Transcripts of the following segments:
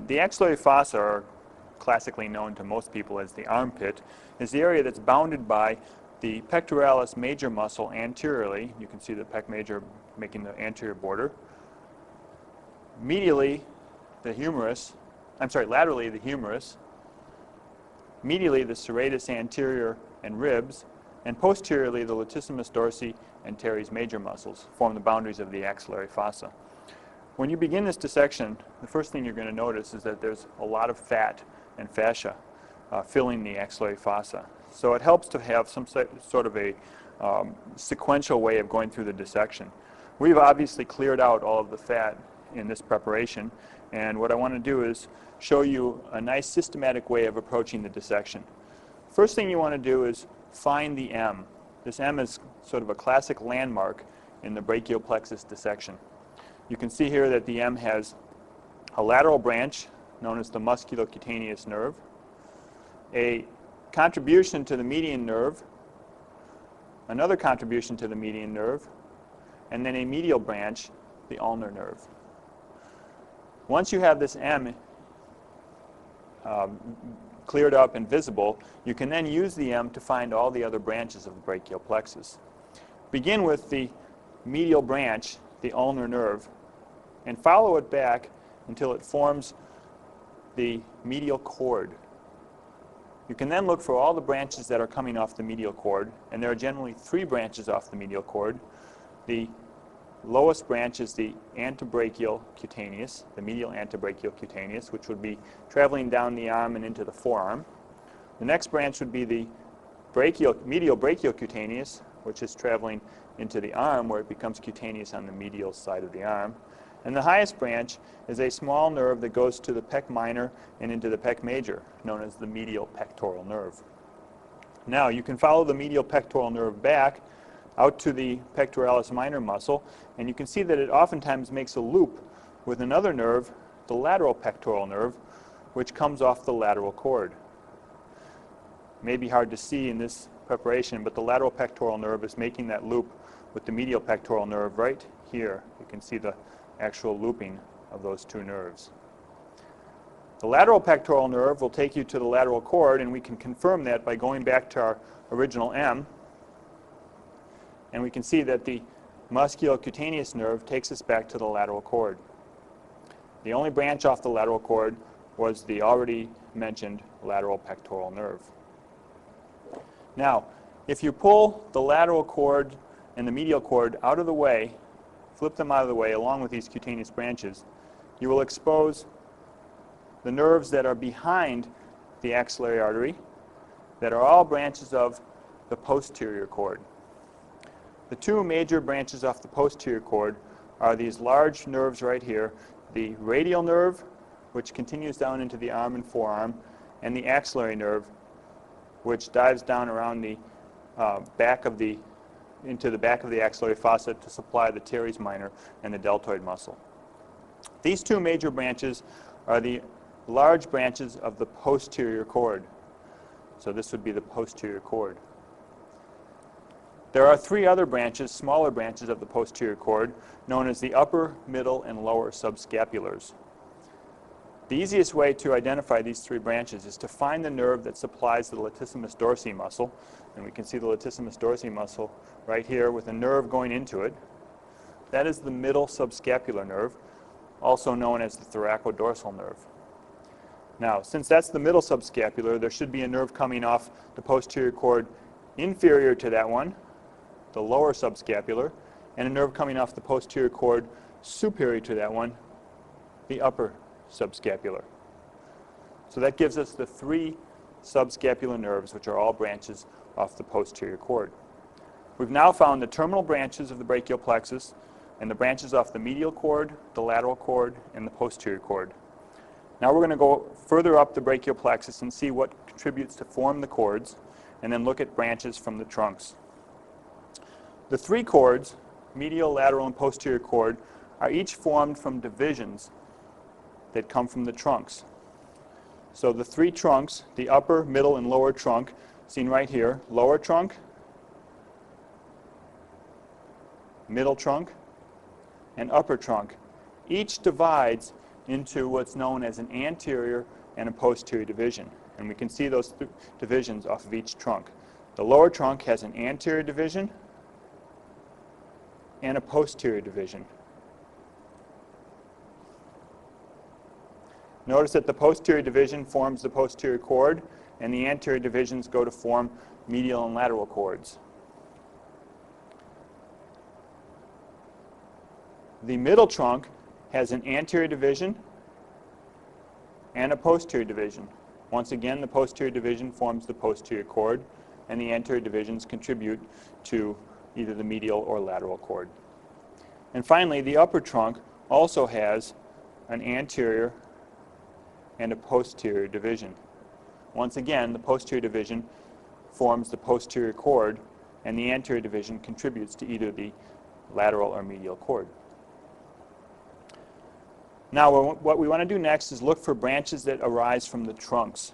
The axillary fossa, or classically known to most people as the armpit, is the area that's bounded by the pectoralis major muscle anteriorly. You can see the pec major making the anterior border. Medially, the humerus, laterally the humerus, medially the serratus anterior and ribs, and posteriorly the latissimus dorsi and teres major muscles form the boundaries of the axillary fossa. When you begin this dissection, the first thing you're going to notice is that there's a lot of fat and fascia filling the axillary fossa. So it helps to have some sort of a sequential way of going through the dissection. We've obviously cleared out all of the fat in this preparation, and what I want to do is show you a nice systematic way of approaching the dissection. First thing you want to do is find the M. This M is sort of a classic landmark in the brachial plexus dissection. You can see here that the M has a lateral branch known as the musculocutaneous nerve, a contribution to the median nerve, another contribution to the median nerve, and then a medial branch, the ulnar nerve. Once you have this M cleared up and visible, you can then use the M to find all the other branches of the brachial plexus. Begin with the medial branch, the ulnar nerve, and follow it back until it forms the medial cord. You can then look for all the branches that are coming off the medial cord, and there are generally 3 branches off the medial cord. The lowest branch is the antebrachial cutaneous, the medial antebrachial cutaneous, which would be traveling down the arm and into the forearm. The next branch would be the medial brachial cutaneous, which is traveling into the arm where it becomes cutaneous on the medial side of the arm. And the highest branch is a small nerve that goes to the pec minor and into the pec major, known as the medial pectoral nerve. Now, you can follow the medial pectoral nerve back out to the pectoralis minor muscle, and you can see that it oftentimes makes a loop with another nerve, the lateral pectoral nerve, which comes off the lateral cord. It may be hard to see in this preparation, but the lateral pectoral nerve is making that loop with the medial pectoral nerve right here. You can see the actual looping of those 2 nerves. The lateral pectoral nerve will take you to the lateral cord, and we can confirm that by going back to our original M. And we can see that the musculocutaneous nerve takes us back to the lateral cord. The only branch off the lateral cord was the already mentioned lateral pectoral nerve. Now, if you pull the lateral cord and the medial cord out of the way, flip them out of the way along with these cutaneous branches, you will expose the nerves that are behind the axillary artery that are all branches of the posterior cord. The 2 major branches off the posterior cord are these large nerves right here, the radial nerve, which continues down into the arm and forearm, and the axillary nerve, which dives down around the into the back of the axillary fossa to supply the teres minor and the deltoid muscle. These 2 major branches are the large branches of the posterior cord. So this would be the posterior cord. There are 3 other branches, smaller branches of the posterior cord, known as the upper, middle, and lower subscapulars. The easiest way to identify these 3 branches is to find the nerve that supplies the latissimus dorsi muscle, and we can see the latissimus dorsi muscle right here with a nerve going into it. That is the middle subscapular nerve, also known as the thoracodorsal nerve. Now, since that's the middle subscapular, there should be a nerve coming off the posterior cord inferior to that one, the lower subscapular, and a nerve coming off the posterior cord superior to that one, the upper subscapular. So that gives us the 3 subscapular nerves, which are all branches off the posterior cord. We've now found the terminal branches of the brachial plexus and the branches off the medial cord, the lateral cord, and the posterior cord. Now we're going to go further up the brachial plexus and see what contributes to form the cords, and then look at branches from the trunks. The 3 cords, medial, lateral, and posterior cord, are each formed from divisions that come from the trunks. So the 3 trunks, the upper, middle, and lower trunk, seen right here, lower trunk, middle trunk, and upper trunk, each divides into what's known as an anterior and a posterior division. And we can see those divisions off of each trunk. The lower trunk has an anterior division and a posterior division. Notice that the posterior division forms the posterior cord, and the anterior divisions go to form medial and lateral cords. The middle trunk has an anterior division and a posterior division. Once again, the posterior division forms the posterior cord, and the anterior divisions contribute to either the medial or lateral cord. And finally, the upper trunk also has an anterior and a posterior division. Once again, the posterior division forms the posterior cord, and the anterior division contributes to either the lateral or medial cord. Now, what we want to do next is look for branches that arise from the trunks.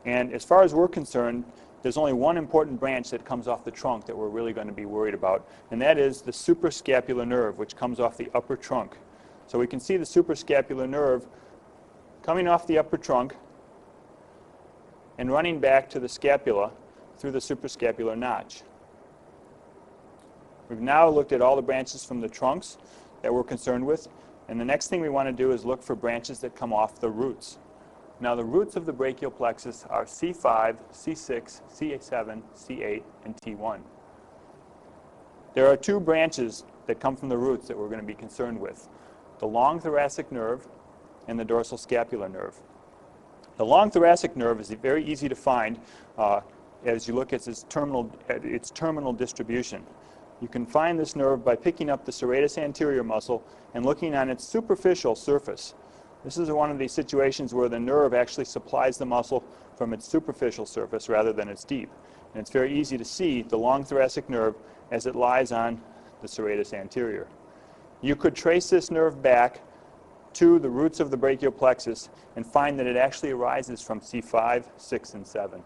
And as far as we're concerned, there's only one important branch that comes off the trunk that we're really going to be worried about, and that is the suprascapular nerve, which comes off the upper trunk. So we can see the suprascapular nerve coming off the upper trunk and running back to the scapula through the suprascapular notch. We've now looked at all the branches from the trunks that we're concerned with, and the next thing we want to do is look for branches that come off the roots. Now, the roots of the brachial plexus are C5, C6, C7, C8, and T1. There are two branches that come from the roots that we're going to be concerned with: the long thoracic nerve and the dorsal scapular nerve. The long thoracic nerve is very easy to find as you look at its terminal distribution. You can find this nerve by picking up the serratus anterior muscle and looking on its superficial surface. This is one of these situations where the nerve actually supplies the muscle from its superficial surface rather than its deep. And it's very easy to see the long thoracic nerve as it lies on the serratus anterior. You could trace this nerve back to the roots of the brachial plexus and find that it actually arises from C5, 6, and 7.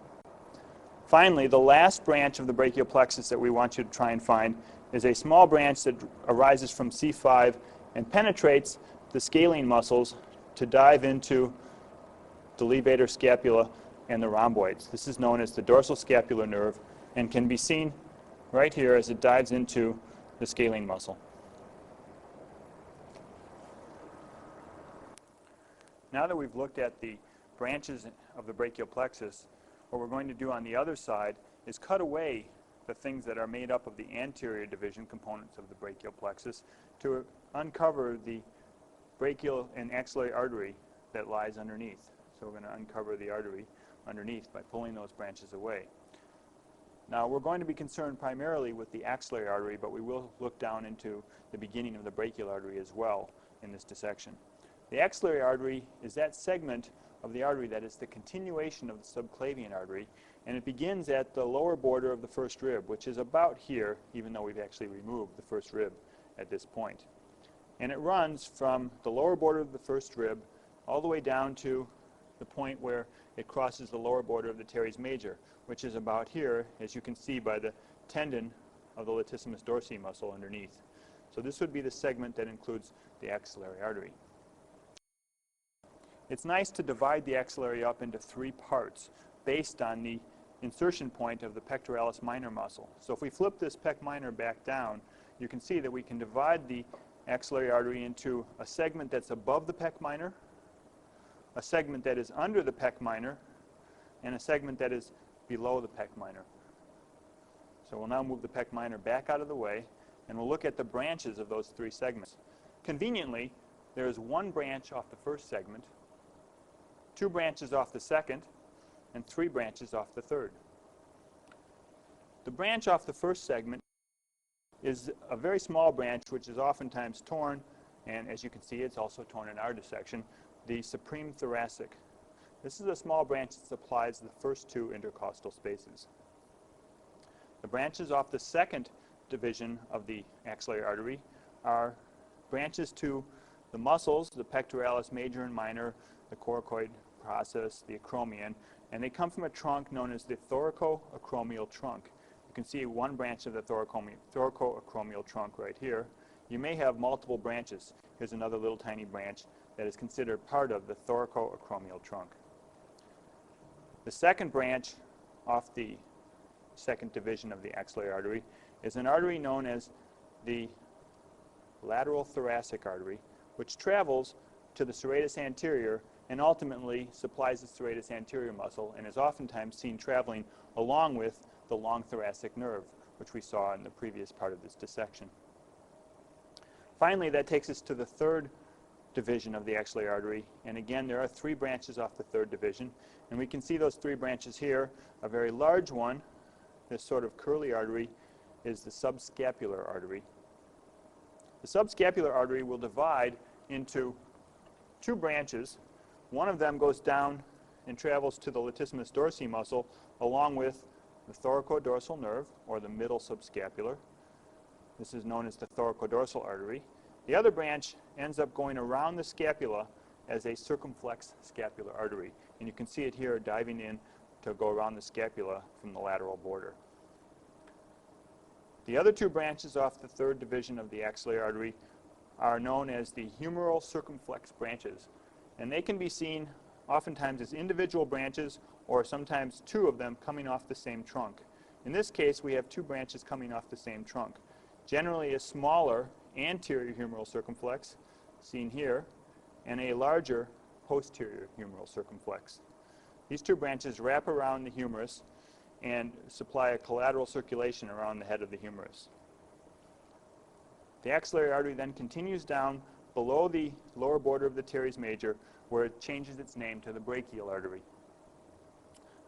Finally, the last branch of the brachial plexus that we want you to try and find is a small branch that arises from C5 and penetrates the scalene muscles to dive into the levator scapula and the rhomboids. This is known as the dorsal scapular nerve and can be seen right here as it dives into the scalene muscle. Now that we've looked at the branches of the brachial plexus, what we're going to do on the other side is cut away the things that are made up of the anterior division components of the brachial plexus to uncover the brachial and axillary artery that lies underneath. So we're going to uncover the artery underneath by pulling those branches away. Now, we're going to be concerned primarily with the axillary artery, but we will look down into the beginning of the brachial artery as well in this dissection. The axillary artery is that segment of the artery that is the continuation of the subclavian artery, and it begins at the lower border of the first rib, which is about here, even though we've actually removed the first rib at this point. And it runs from the lower border of the first rib all the way down to the point where it crosses the lower border of the teres major, which is about here, as you can see by the tendon of the latissimus dorsi muscle underneath. So this would be the segment that includes the axillary artery. It's nice to divide the axillary up into three parts based on the insertion point of the pectoralis minor muscle. So if we flip this pec minor back down, you can see that we can divide the axillary artery into a segment that's above the pec minor, a segment that is under the pec minor, and a segment that is below the pec minor. So we'll now move the pec minor back out of the way, and we'll look at the branches of those three segments. Conveniently, there is one branch off the first segment, two branches off the second, and three branches off the third. The branch off the first segment is a very small branch which is oftentimes torn, and as you can see, it's also torn in our dissection, the supreme thoracic. This is a small branch that supplies the first two intercostal spaces. The branches off the second division of the axillary artery are branches to the muscles, the pectoralis major and minor, the coracoid process, the acromion, and they come from a trunk known as the thoracoacromial trunk. You can see one branch of the thoracoacromial trunk right here, you may have multiple branches. Here's another little tiny branch that is considered part of the thoracoacromial trunk. The second branch off the second division of the axillary artery is an artery known as the lateral thoracic artery, which travels to the serratus anterior and ultimately supplies the serratus anterior muscle and is oftentimes seen traveling along with the long thoracic nerve, which we saw in the previous part of this dissection. Finally, that takes us to the third division of the axillary artery, and again there are three branches off the third division, and we can see those three branches here. A very large one, this sort of curly artery, is the subscapular artery. The subscapular artery will divide into two branches. One of them goes down and travels to the latissimus dorsi muscle along with the thoracodorsal nerve, or the middle subscapular. This is known as the thoracodorsal artery. The other branch ends up going around the scapula as a circumflex scapular artery, and you can see it here diving in to go around the scapula from the lateral border. The other two branches off the third division of the axillary artery are known as the humeral circumflex branches, and they can be seen oftentimes as individual branches or sometimes two of them coming off the same trunk. In this case, we have two branches coming off the same trunk. Generally a smaller anterior humeral circumflex, seen here, and a larger posterior humeral circumflex. These two branches wrap around the humerus and supply a collateral circulation around the head of the humerus. The axillary artery then continues down below the lower border of the teres major, where it changes its name to the brachial artery.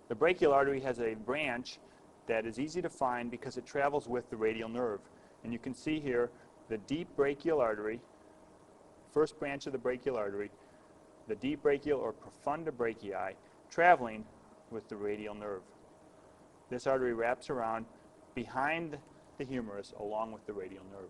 The brachial artery has a branch that is easy to find because it travels with the radial nerve. And you can see here the deep brachial artery, first branch of the brachial artery, the deep brachial or profunda brachii, traveling with the radial nerve. This artery wraps around behind the humerus along with the radial nerve.